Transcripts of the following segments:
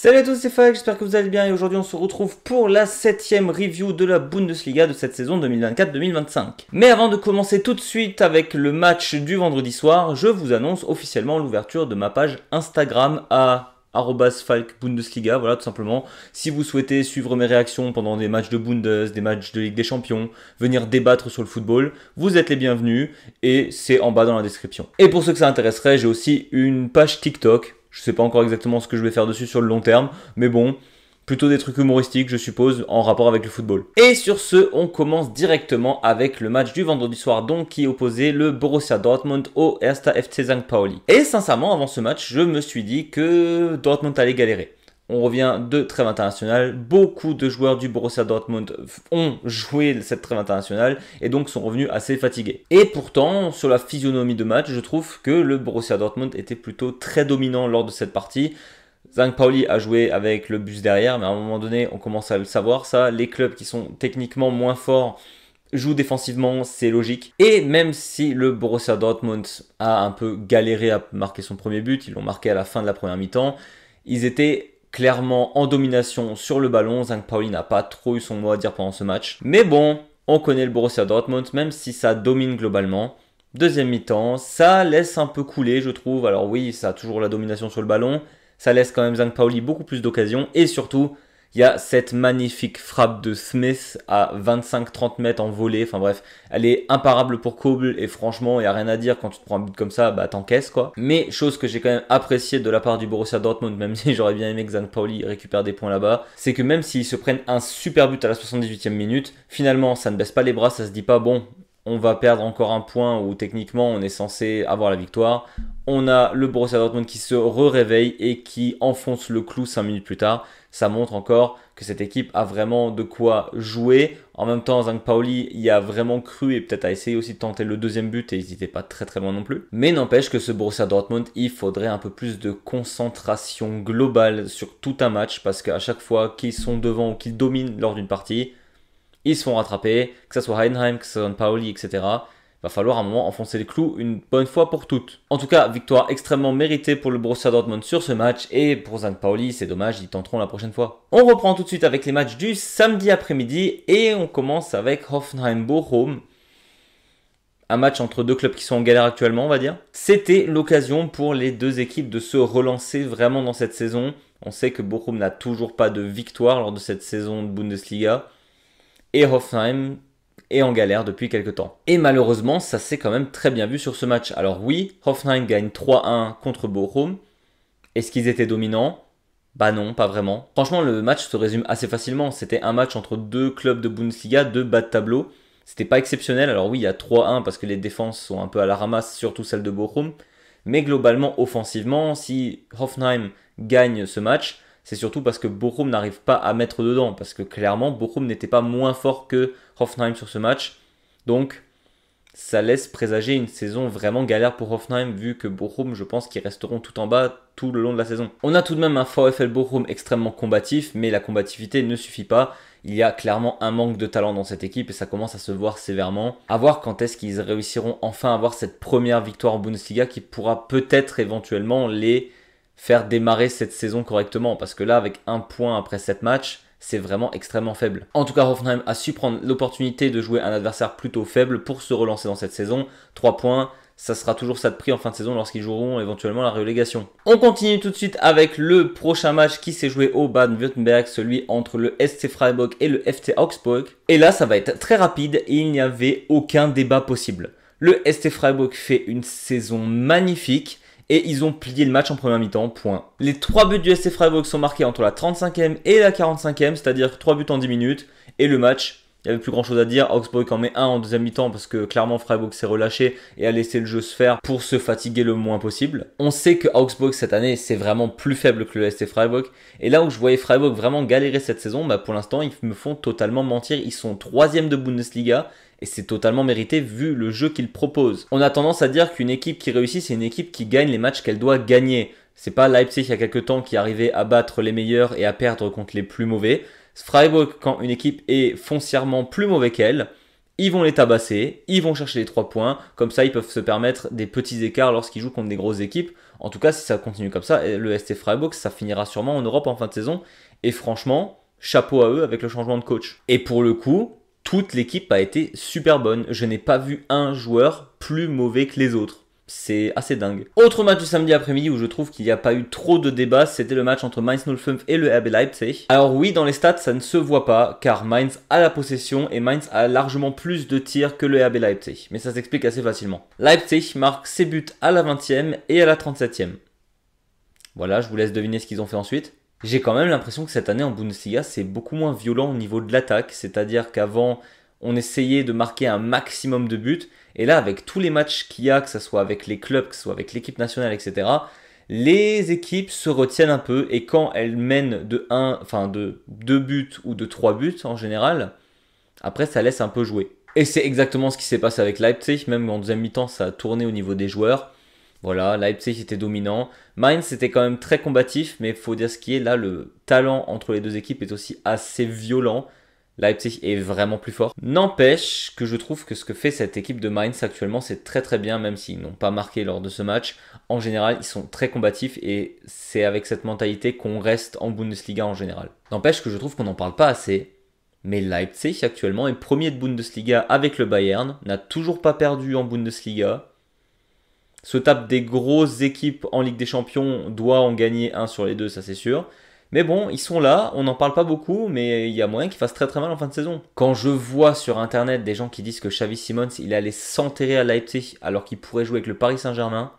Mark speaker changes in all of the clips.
Speaker 1: Salut à tous, c'est Fag, j'espère que vous allez bien et aujourd'hui on se retrouve pour la 7ème review de la Bundesliga de cette saison 2024-2025. Mais avant de commencer tout de suite avec le match du vendredi soir, je vous annonce officiellement l'ouverture de ma page Instagram à @falkbundesliga, voilà tout simplement. Si vous souhaitez suivre mes réactions pendant des matchs de Bundes, des matchs de Ligue des Champions, venir débattre sur le football, vous êtes les bienvenus et c'est en bas dans la description. Et pour ceux que ça intéresserait, j'ai aussi une page TikTok. Je sais pas encore exactement ce que je vais faire dessus sur le long terme, mais bon, plutôt des trucs humoristiques, je suppose, en rapport avec le football. Et sur ce, on commence directement avec le match du vendredi soir, donc qui opposait le Borussia Dortmund au 1. FC St. Pauli. Et sincèrement, avant ce match, je me suis dit que Dortmund allait galérer. On revient de trêve internationale, beaucoup de joueurs du Borussia Dortmund ont joué cette trêve internationale et donc sont revenus assez fatigués. Et pourtant, sur la physionomie de match, je trouve que le Borussia Dortmund était plutôt très dominant lors de cette partie. St. Pauli a joué avec le bus derrière, mais à un moment donné, on commence à le savoir ça. Les clubs qui sont techniquement moins forts jouent défensivement, c'est logique. Et même si le Borussia Dortmund a un peu galéré à marquer son premier but, ils l'ont marqué à la fin de la première mi-temps, ils étaient clairement en domination sur le ballon. St. Pauli n'a pas trop eu son mot à dire pendant ce match. Mais bon, on connaît le Borussia Dortmund, même si ça domine globalement. Deuxième mi-temps, ça laisse un peu couler, je trouve. Alors oui, ça a toujours la domination sur le ballon. Ça laisse quand même St. Pauli beaucoup plus d'occasions. Et surtout, il y a cette magnifique frappe de Smith à 25-30 mètres en volée. Enfin bref, elle est imparable pour Kobel. Et franchement, il n'y a rien à dire. Quand tu te prends un but comme ça, bah t'encaisses quoi. Mais chose que j'ai quand même appréciée de la part du Borussia Dortmund, même si j'aurais bien aimé que St. Pauli récupère des points là-bas, c'est que même s'ils se prennent un super but à la 78e minute, finalement, ça ne baisse pas les bras. Ça se dit pas, bon, on va perdre encore un point où techniquement on est censé avoir la victoire. On a le Borussia Dortmund qui se réveille et qui enfonce le clou 5 minutes plus tard. Ça montre encore que cette équipe a vraiment de quoi jouer. En même temps, St. Pauli y a vraiment cru et peut-être a essayé aussi de tenter le deuxième but et ils n'étaient pas très loin non plus. Mais n'empêche que ce Borussia Dortmund, il faudrait un peu plus de concentration globale sur tout un match parce qu'à chaque fois qu'ils sont devant ou qu'ils dominent lors d'une partie, ils se font rattraper, que ce soit Heidenheim, que ce soit St. Pauli, etc. Va falloir à un moment enfoncer les clous une bonne fois pour toutes. En tout cas, victoire extrêmement méritée pour le Borussia Dortmund sur ce match et pour St. Pauli, c'est dommage, ils tenteront la prochaine fois. On reprend tout de suite avec les matchs du samedi après-midi et on commence avec Hoffenheim-Bochum. Un match entre deux clubs qui sont en galère actuellement, on va dire. C'était l'occasion pour les deux équipes de se relancer vraiment dans cette saison. On sait que Bochum n'a toujours pas de victoire lors de cette saison de Bundesliga. Et Hoffenheim est en galère depuis quelques temps. Et malheureusement, ça s'est quand même très bien vu sur ce match. Alors oui, Hoffenheim gagne 3-1 contre Bochum. Est-ce qu'ils étaient dominants? Bah non, pas vraiment. Franchement, le match se résume assez facilement. C'était un match entre deux clubs de Bundesliga, deux bas de tableau. C'était pas exceptionnel. Alors oui, il y a 3-1 parce que les défenses sont un peu à la ramasse, surtout celle de Bochum. Mais globalement, offensivement, si Hoffenheim gagne ce match, c'est surtout parce que Bochum n'arrive pas à mettre dedans. Parce que clairement, Bochum n'était pas moins fort que Hoffenheim sur ce match. Donc, ça laisse présager une saison vraiment galère pour Hoffenheim, vu que Bochum, je pense qu'ils resteront tout en bas tout le long de la saison. On a tout de même un VfL Bochum extrêmement combatif, mais la combativité ne suffit pas. Il y a clairement un manque de talent dans cette équipe et ça commence à se voir sévèrement. À voir quand est-ce qu'ils réussiront enfin à avoir cette première victoire en Bundesliga qui pourra peut-être éventuellement les faire démarrer cette saison correctement. Parce que là, avec un point après 7 matchs, c'est vraiment extrêmement faible. En tout cas, Hoffenheim a su prendre l'opportunité de jouer un adversaire plutôt faible pour se relancer dans cette saison. 3 points, ça sera toujours ça de prix en fin de saison lorsqu'ils joueront éventuellement la relégation. On continue tout de suite avec le prochain match qui s'est joué au Baden-Württemberg, celui entre le SC Freiburg et le FC Augsburg. Et là, ça va être très rapide et il n'y avait aucun débat possible. Le SC Freiburg fait une saison magnifique. Et ils ont plié le match en première mi-temps, point. Les 3 buts du SC Freiburg sont marqués entre la 35e et la 45e, c'est-à-dire 3 buts en 10 minutes. Et le match, il n'y avait plus grand-chose à dire. Augsburg en met un en deuxième mi-temps parce que clairement Freiburg s'est relâché et a laissé le jeu se faire pour se fatiguer le moins possible. On sait que Augsburg cette année, c'est vraiment plus faible que le SC Freiburg. Et là où je voyais Freiburg vraiment galérer cette saison, bah pour l'instant, ils me font totalement mentir. Ils sont 3e de Bundesliga. Et c'est totalement mérité vu le jeu qu'il propose. On a tendance à dire qu'une équipe qui réussit, c'est une équipe qui gagne les matchs qu'elle doit gagner. C'est pas Leipzig il y a quelques temps qui arrivait à battre les meilleurs et à perdre contre les plus mauvais. Freiburg, quand une équipe est foncièrement plus mauvais qu'elle, ils vont les tabasser, ils vont chercher les 3 points. Comme ça, ils peuvent se permettre des petits écarts lorsqu'ils jouent contre des grosses équipes. En tout cas, si ça continue comme ça, le SC Freiburg, ça finira sûrement en Europe en fin de saison. Et franchement, chapeau à eux avec le changement de coach. Et pour le coup, toute l'équipe a été super bonne. Je n'ai pas vu un joueur plus mauvais que les autres. C'est assez dingue. Autre match du samedi après-midi où je trouve qu'il n'y a pas eu trop de débats, c'était le match entre Mainz 05 et le RB Leipzig. Alors oui, dans les stats, ça ne se voit pas, car Mainz a la possession et Mainz a largement plus de tirs que le RB Leipzig. Mais ça s'explique assez facilement. Leipzig marque ses buts à la 20e et à la 37e. Voilà, je vous laisse deviner ce qu'ils ont fait ensuite. J'ai quand même l'impression que cette année en Bundesliga, c'est beaucoup moins violent au niveau de l'attaque. C'est-à-dire qu'avant, on essayait de marquer un maximum de buts. Et là, avec tous les matchs qu'il y a, que ce soit avec les clubs, que ce soit avec l'équipe nationale, etc., les équipes se retiennent un peu. Et quand elles mènent de 2 buts ou de 3 buts en général, après, ça laisse un peu jouer. Et c'est exactement ce qui s'est passé avec Leipzig. Même en deuxième mi-temps, ça a tourné au niveau des joueurs. Voilà, Leipzig était dominant. Mainz était quand même très combatif, mais il faut dire ce qui est là, le talent entre les deux équipes est aussi assez violent. Leipzig est vraiment plus fort. N'empêche que je trouve que ce que fait cette équipe de Mainz actuellement, c'est très très bien, même s'ils n'ont pas marqué lors de ce match. En général, ils sont très combatifs et c'est avec cette mentalité qu'on reste en Bundesliga en général. N'empêche que je trouve qu'on n'en parle pas assez. Mais Leipzig actuellement est premier de Bundesliga avec le Bayern, n'a toujours pas perdu en Bundesliga. Se tape des grosses équipes en Ligue des Champions, doit en gagner un sur les deux, ça c'est sûr. Mais bon, ils sont là, on n'en parle pas beaucoup, mais il y a moyen qu'ils fassent très très mal en fin de saison. Quand je vois sur internet des gens qui disent que Xavi Simons, il allait s'enterrer à Leipzig alors qu'il pourrait jouer avec le Paris Saint-Germain.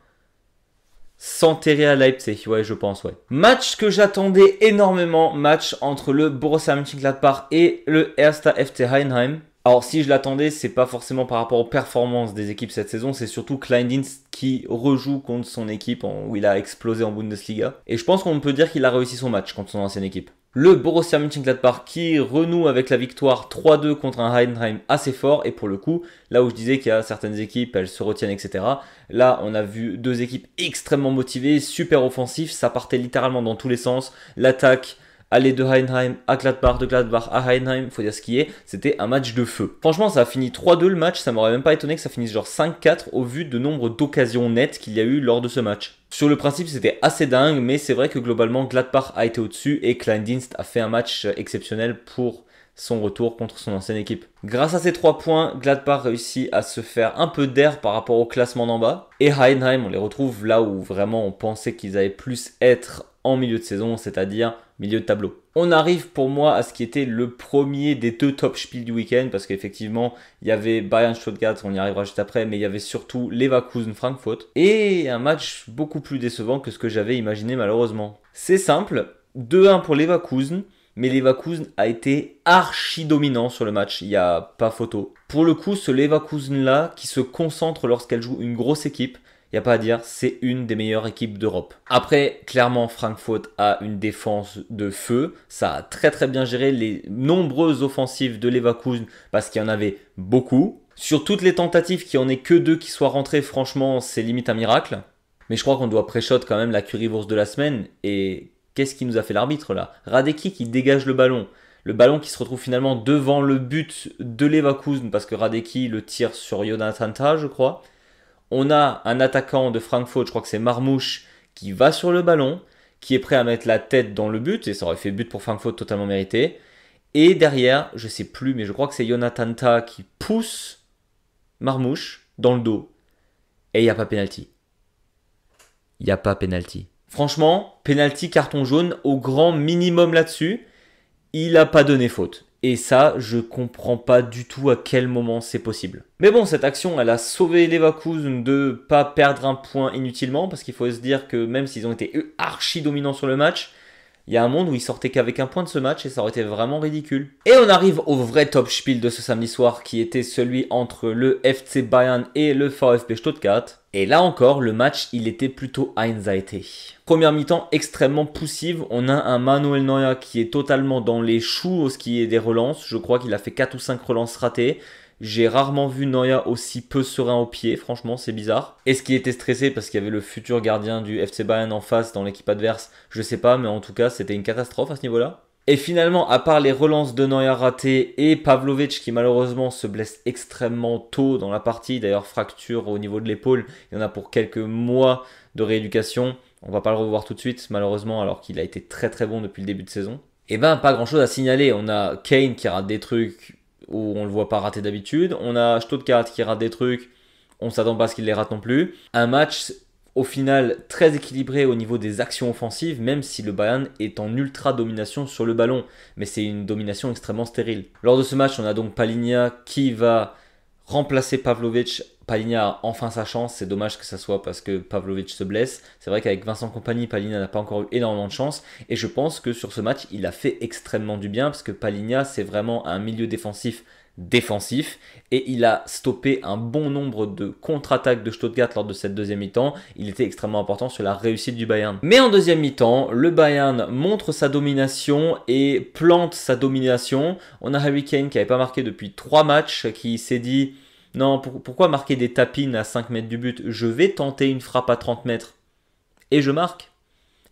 Speaker 1: S'enterrer à Leipzig, ouais, je pense, ouais. Match que j'attendais énormément, match entre le Borussia Mönchengladbach et le 1. FC Heidenheim. Alors si je l'attendais, c'est pas forcément par rapport aux performances des équipes cette saison, c'est surtout Kleindienst qui rejoue contre son équipe où il a explosé en Bundesliga. Et je pense qu'on peut dire qu'il a réussi son match contre son ancienne équipe. Le Borussia Mönchengladbach qui renoue avec la victoire 3-2 contre un Heidenheim assez fort. Et pour le coup, là où je disais qu'il y a certaines équipes, elles se retiennent, etc. Là, on a vu deux équipes extrêmement motivées, super offensives. Ça partait littéralement dans tous les sens. L'attaque aller de Heidenheim à Gladbach, de Gladbach à Heidenheim, faut dire ce qui est, c'était un match de feu. Franchement, ça a fini 3-2 le match, ça m'aurait même pas étonné que ça finisse genre 5-4 au vu de nombre d'occasions nettes qu'il y a eu lors de ce match. Sur le principe, c'était assez dingue, mais c'est vrai que globalement, Gladbach a été au-dessus et Kleindienst a fait un match exceptionnel pour son retour contre son ancienne équipe. Grâce à ces 3 points, Gladbach réussit à se faire un peu d'air par rapport au classement d'en bas. Et Heidenheim, on les retrouve là où vraiment on pensait qu'ils allaient plus être en milieu de saison, c'est-à-dire milieu de tableau. On arrive pour moi à ce qui était le premier des 2 top spiels du week-end, parce qu'effectivement, il y avait Bayern Stuttgart, on y arrivera juste après, mais il y avait surtout Leverkusen Frankfurt, et un match beaucoup plus décevant que ce que j'avais imaginé malheureusement. C'est simple, 2-1 pour Leverkusen, mais Leverkusen a été archi dominant sur le match, il n'y a pas photo. Pour le coup, ce Leverkusen-là, qui se concentre lorsqu'elle joue une grosse équipe, il n'y a pas à dire, c'est une des meilleures équipes d'Europe. Après, clairement, Frankfurt a une défense de feu. Ça a très très bien géré les nombreuses offensives de Leverkusen parce qu'il y en avait beaucoup. Sur toutes les tentatives, qu'il n'y en ait que 2 qui soient rentrées, franchement, c'est limite un miracle. Mais je crois qu'on doit pré-shot quand même la currywurst de la semaine. Et qu'est-ce qui nous a fait l'arbitre là? Radecki qui dégage le ballon. Le ballon qui se retrouve finalement devant le but de Leverkusen parce que Radecki le tire sur Jonathan Tah, je crois. On a un attaquant de Frankfurt, je crois que c'est Marmouche, qui va sur le ballon, qui est prêt à mettre la tête dans le but, et ça aurait fait but pour Frankfurt totalement mérité. Et derrière, je sais plus, mais je crois que c'est Jonathan Tah qui pousse Marmouche dans le dos. Et il n'y a pas pénalty. Il n'y a pas pénalty. Franchement, pénalty, carton jaune, au grand minimum là-dessus, il n'a pas donné faute. Et ça, je comprends pas du tout à quel moment c'est possible. Mais bon, cette action, elle a sauvé Leverkusen de pas perdre un point inutilement, parce qu'il faut se dire que même s'ils ont été archi dominants sur le match, il y a un monde où ils sortaient qu'avec un point de ce match et ça aurait été vraiment ridicule. Et on arrive au vrai top spiel de ce samedi soir qui était celui entre le FC Bayern et le VfB Stuttgart. Et là encore, le match, il était plutôt Einseite. Première mi-temps extrêmement poussive. On a un Manuel Neuer qui est totalement dans les choux au qui est des relances. Je crois qu'il a fait 4 ou 5 relances ratées. J'ai rarement vu Neuer aussi peu serein au pied, franchement c'est bizarre. Est-ce qu'il était stressé parce qu'il y avait le futur gardien du FC Bayern en face dans l'équipe adverse? Je sais pas, mais en tout cas c'était une catastrophe à ce niveau-là. Et finalement, à part les relances de Neuer ratées et Pavlovic qui malheureusement se blesse extrêmement tôt dans la partie, d'ailleurs fracture au niveau de l'épaule, il y en a pour quelques mois de rééducation. On va pas le revoir tout de suite malheureusement alors qu'il a été très très bon depuis le début de saison. Et ben pas grand chose à signaler, on a Kane qui rate des trucs où on le voit pas rater d'habitude, on a Stuttgart qui rate des trucs, on s'attend pas à ce qu'il les rate non plus. Un match au final très équilibré au niveau des actions offensives, même si le Bayern est en ultra domination sur le ballon, mais c'est une domination extrêmement stérile. Lors de ce match, on a donc Palhinha qui va remplacer Pavlovic. Palhinha a enfin sa chance, c'est dommage que ça soit parce que Pavlovic se blesse. C'est vrai qu'avec Vincent Kompany, Palhinha n'a pas encore eu énormément de chance, et je pense que sur ce match, il a fait extrêmement du bien, parce que Palhinha, c'est vraiment un milieu défensif et il a stoppé un bon nombre de contre-attaques de Stuttgart lors de cette deuxième mi-temps. Il était extrêmement important sur la réussite du Bayern. Mais en deuxième mi-temps, le Bayern montre sa domination et plante sa domination. On a Harry Kane qui n'avait pas marqué depuis 3 matchs, qui s'est dit non, pourquoi marquer des tapines à 5 mètres du but? Je vais tenter une frappe à 30 mètres et je marque.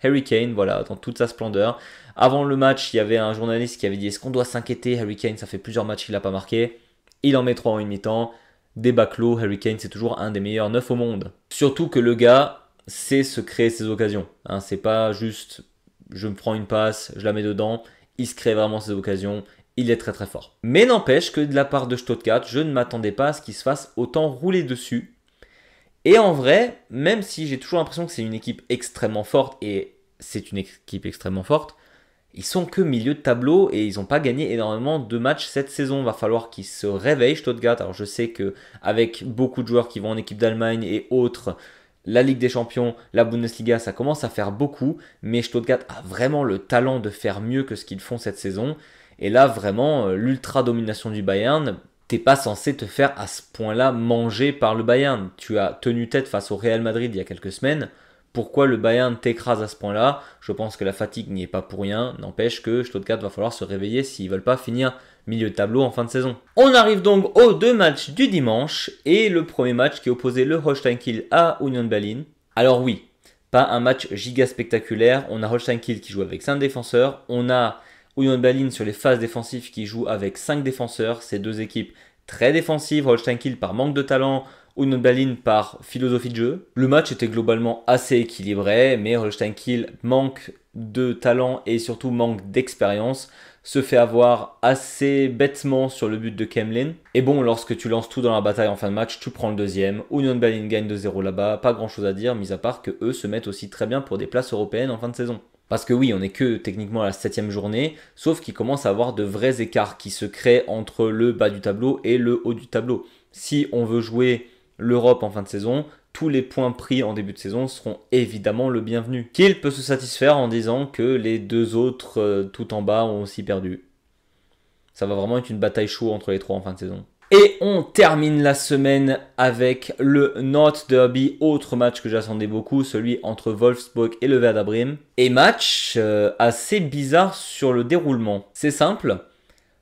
Speaker 1: Harry Kane, voilà, dans toute sa splendeur. Avant le match, il y avait un journaliste qui avait dit: est-ce qu'on doit s'inquiéter? Harry Kane, ça fait plusieurs matchs qu'il n'a pas marqué. Il en met 3 en une mi-temps. Débat clos, Harry Kane, c'est toujours un des meilleurs 9 au monde. Surtout que le gars sait se créer ses occasions. Hein, c'est pas juste je me prends une passe, je la mets dedans. Il se crée vraiment ses occasions. Il est très très fort. Mais n'empêche que de la part de Stuttgart, je ne m'attendais pas à ce qu'il se fasse autant rouler dessus. Et en vrai, même si j'ai toujours l'impression que c'est une équipe extrêmement forte, et c'est une équipe extrêmement forte, ils sont que milieu de tableau et ils n'ont pas gagné énormément de matchs cette saison. Il va falloir qu'ils se réveillent, Stuttgart. Alors je sais qu'avec beaucoup de joueurs qui vont en équipe d'Allemagne et autres, la Ligue des Champions, la Bundesliga, ça commence à faire beaucoup, mais Stuttgart a vraiment le talent de faire mieux que ce qu'ils font cette saison. Et là, vraiment, l'ultra domination du Bayern, t'es pas censé te faire à ce point-là manger par le Bayern. Tu as tenu tête face au Real Madrid il y a quelques semaines. Pourquoi le Bayern t'écrase à ce point-là? Je pense que la fatigue n'y est pas pour rien. N'empêche que Stuttgart va falloir se réveiller s'ils veulent pas finir milieu de tableau en fin de saison. On arrive donc aux 2 matchs du dimanche. Et le premier match qui opposait le Holstein Kiel à Union Berlin. Alors oui, pas un match giga spectaculaire. On a Holstein Kiel qui joue avec 5 défenseurs. On a Union Berlin sur les phases défensives qui joue avec 5 défenseurs. Ces deux équipes très défensives. Holstein Kiel par manque de talent, Union Berlin par philosophie de jeu. Le match était globalement assez équilibré, mais Holstein Kiel manque de talent et surtout manque d'expérience. Se fait avoir assez bêtement sur le but de Kemlin. Et bon, lorsque tu lances tout dans la bataille en fin de match, tu prends le deuxième. Union Berlin gagne 2-0 là-bas. Pas grand chose à dire, mis à part que eux se mettent aussi très bien pour des places européennes en fin de saison. Parce que oui, on n'est que techniquement à la 7ème journée, sauf qu'il commence à avoir de vrais écarts qui se créent entre le bas du tableau et le haut du tableau. Si on veut jouer l'Europe en fin de saison, tous les points pris en début de saison seront évidemment le bienvenu. Kiel peut se satisfaire en disant que les 2 autres tout en bas ont aussi perdu. Ça va vraiment être une bataille chaude entre les 3 en fin de saison. Et on termine la semaine avec le Nord Derby, autre match que j'attendais beaucoup, celui entre Wolfsburg et le Werder Bremen. Et match assez bizarre sur le déroulement. C'est simple,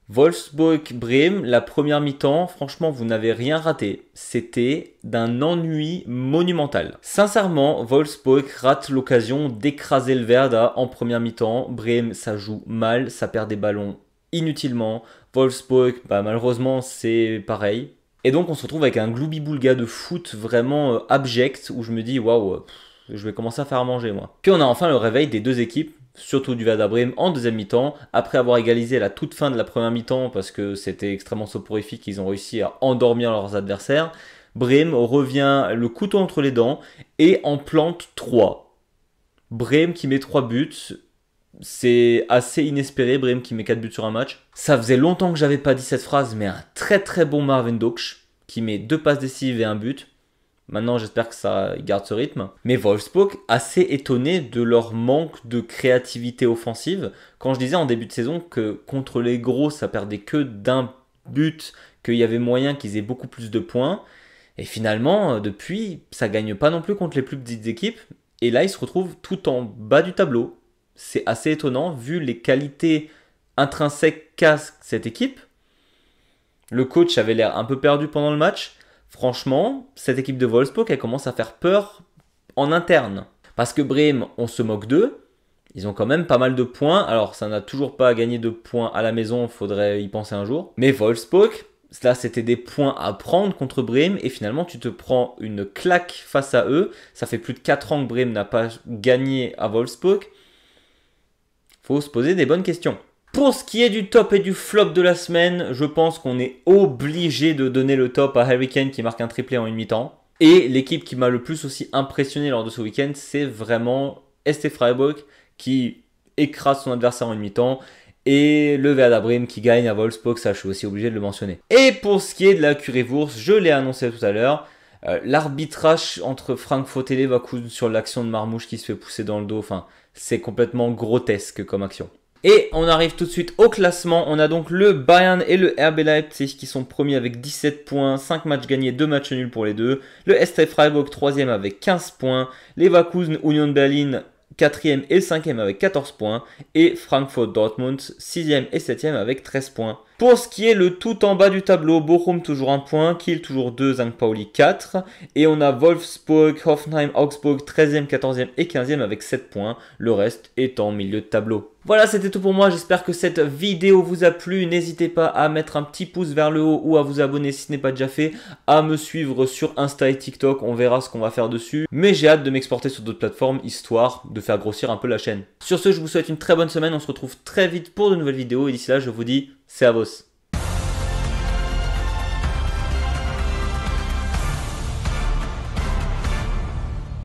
Speaker 1: Wolfsburg-Bremen, la première mi-temps, franchement vous n'avez rien raté. C'était d'un ennui monumental. Sincèrement, Wolfsburg rate l'occasion d'écraser le Werder en première mi-temps. Bremen, ça joue mal, ça perd des ballons inutilement. Wolfsburg, malheureusement, c'est pareil. Et donc, on se retrouve avec un gloubi-boulga de foot vraiment abject où je me dis, waouh, je vais commencer à faire à manger, moi. Puis on a enfin le réveil des deux équipes, surtout du Werder Bremen en deuxième mi-temps, après avoir égalisé à la toute fin de la première mi-temps parce que c'était extrêmement soporifique, ils ont réussi à endormir leurs adversaires. Bremen revient le couteau entre les dents et en plante 3. Bremen qui met 3 buts. C'est assez inespéré, Bremen qui met 4 buts sur un match. Ça faisait longtemps que j'avais pas dit cette phrase, mais un très très bon Marvin Doksch qui met 2 passes décisives et un but. Maintenant, j'espère que ça garde ce rythme. Mais Wolfsburg, assez étonné de leur manque de créativité offensive. Quand je disais en début de saison que contre les gros, ça perdait que d'un but, qu'il y avait moyen qu'ils aient beaucoup plus de points. Et finalement, depuis, ça gagne pas non plus contre les plus petites équipes. Et là, ils se retrouvent tout en bas du tableau. C'est assez étonnant vu les qualités intrinsèques qu'a cette équipe. Le coach avait l'air un peu perdu pendant le match. Franchement, cette équipe de Wolfsburg, elle commence à faire peur en interne. Parce que Bremen, on se moque d'eux. Ils ont quand même pas mal de points. Alors, ça n'a toujours pas gagné de points à la maison, faudrait y penser un jour. Mais Wolfsburg, là, c'était des points à prendre contre Bremen. Et finalement, tu te prends une claque face à eux. Ça fait plus de 4 ans que Bremen n'a pas gagné à Wolfsburg. Faut se poser des bonnes questions. Pour ce qui est du top et du flop de la semaine, je pense qu'on est obligé de donner le top à Harry Kane qui marque un triplé en une mi-temps. Et l'équipe qui m'a le plus aussi impressionné lors de ce week-end, c'est vraiment ST Freiburg qui écrase son adversaire en une mi-temps. Et le Werder Bremen qui gagne à Wolfsburg, ça je suis aussi obligé de le mentionner. Et pour ce qui est de la Currywurst, je l'ai annoncé tout à l'heure, l'arbitrage entre Frankfurt et Leverkusen sur l'action de Marmouche qui se fait pousser dans le dos, enfin c'est complètement grotesque comme action. Et on arrive tout de suite au classement. On a donc le Bayern et le RB Leipzig qui sont premiers avec 17 points, 5 matchs gagnés, 2 matchs nuls pour les deux. Le ST Freiburg 3e avec 15 points. Leverkusen, Union Berlin 4e et 5e avec 14 points. Et Frankfurt Dortmund 6e et 7e avec 13 points. Pour ce qui est le tout en bas du tableau, Bochum toujours 1 point, Kiel toujours 2, St. Pauli 4. Et on a Wolfsburg, Hoffenheim, Augsburg 13e, 14e et 15e avec 7 points. Le reste est en milieu de tableau. Voilà, c'était tout pour moi. J'espère que cette vidéo vous a plu. N'hésitez pas à mettre un petit pouce vers le haut ou à vous abonner si ce n'est pas déjà fait. À me suivre sur Insta et TikTok. On verra ce qu'on va faire dessus. Mais j'ai hâte de m'exporter sur d'autres plateformes histoire de faire grossir un peu la chaîne. Sur ce, je vous souhaite une très bonne semaine. On se retrouve très vite pour de nouvelles vidéos. Et d'ici là, je vous dis, servus.